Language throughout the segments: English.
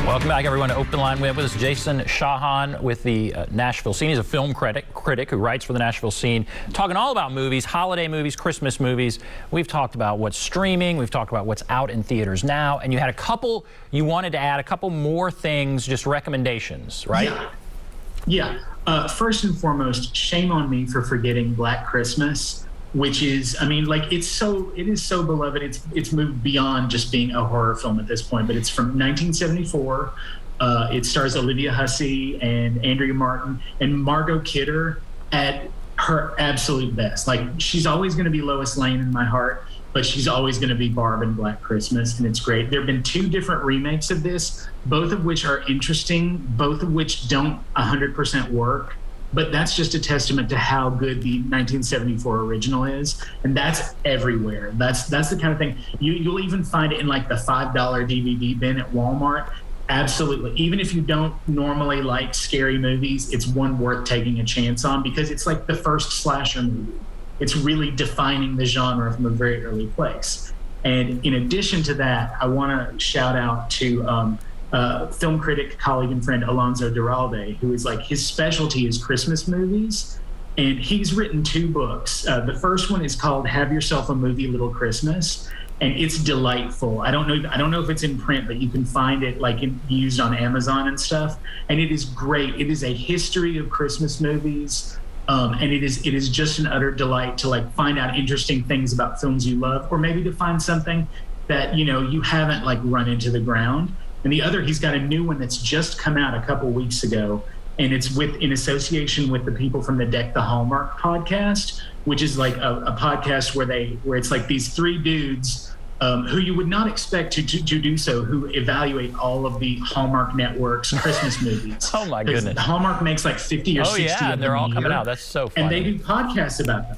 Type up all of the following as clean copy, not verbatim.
Welcome back, everyone, to OpenLine. We have with us Jason Shawhan with the Nashville Scene. He's a film critic who writes for the Nashville Scene, talking all about movies, holiday movies, Christmas movies. We've talked about what's streaming. We've talked about what's out in theaters now. And you had you wanted to add a couple more things, just recommendations, right? Yeah. First and foremost, shame on me for forgetting Black Christmas, which is, I mean, like, it is so beloved. It's moved beyond just being a horror film at this point, but it's from 1974. It stars Olivia Hussey and Andrea Martin and Margot Kidder at her absolute best. Like, she's always going to be Lois Lane in my heart, but she's always going to be Barb in Black Christmas, and it's great. There have been 2 different remakes of this, both of which are interesting, both of which don't 100% work. But that's just a testament to how good the 1974 original is, and that's everywhere. That's the kind of thing you'll even find it in like the $5 DVD bin at Walmart. Absolutely. Even if you don't normally like scary movies, it's one worth taking a chance on because it's like the first slasher movie. It's really defining the genre from a very early place. And in addition to that, I want to shout out to film critic, colleague, and friend Alonso Duralde, who is like, his specialty is Christmas movies, and he's written 2 books. The first one is called Have Yourself a Movie, Little Christmas, and it's delightful. I don't know if it's in print, but you can find it like used on Amazon and stuff, and it is great. It is a history of Christmas movies, and it is just an utter delight to like find out interesting things about films you love, or maybe to find something that you haven't like run into the ground. And the other, he's got a new one that's just come out a couple weeks ago, and it's in association with the people from the Deck the Hallmark podcast, which is like a podcast where it's like these 3 dudes who you would not expect to do so, who evaluate all of the Hallmark Network's Christmas movies. Oh my goodness! Hallmark makes like 50 or 60 of them. Oh yeah, and they're all coming out. That's so funny. And they do podcasts about them.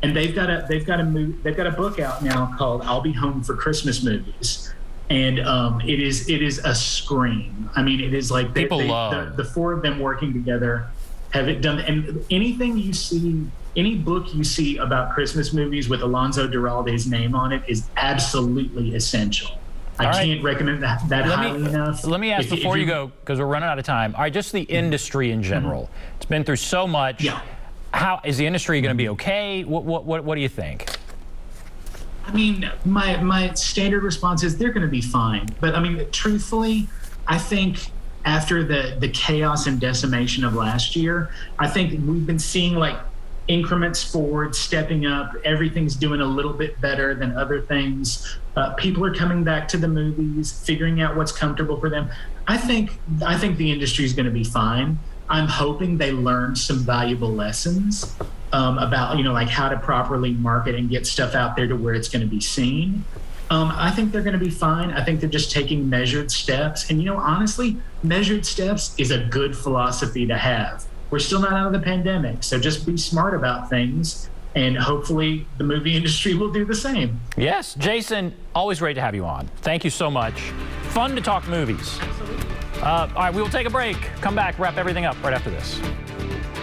And they've got a book out now called "I'll Be Home for Christmas Movies." And it is a scream. I mean, it is like the 4 of them working together have it done. And anything you see, any book you see about Christmas movies with Alonso Duralde's name on it is absolutely essential. I can't recommend that highly enough. Let me ask before you go, because we're running out of time. All right, just the industry in general. It's been through so much. Yeah. How is the industry going to be okay? What do you think? I mean, my standard response is they're going to be fine. But I mean, truthfully, I think after the chaos and decimation of last year, I think we've been seeing like increments forward, stepping up. Everything's doing a little bit better than other things. People are coming back to the movies, figuring out what's comfortable for them. I think the industry is going to be fine. I'm hoping they learn some valuable lessons about, like how to properly market and get stuff out there to where it's going to be seen. I think they're going to be fine. I think they're just taking measured steps. And, honestly, measured steps is a good philosophy to have. We're still not out of the pandemic, so just be smart about things. And hopefully the movie industry will do the same. Yes. Jason, always great to have you on. Thank you so much. Fun to talk movies. Absolutely. All right, we will take a break. Come back, wrap everything up right after this.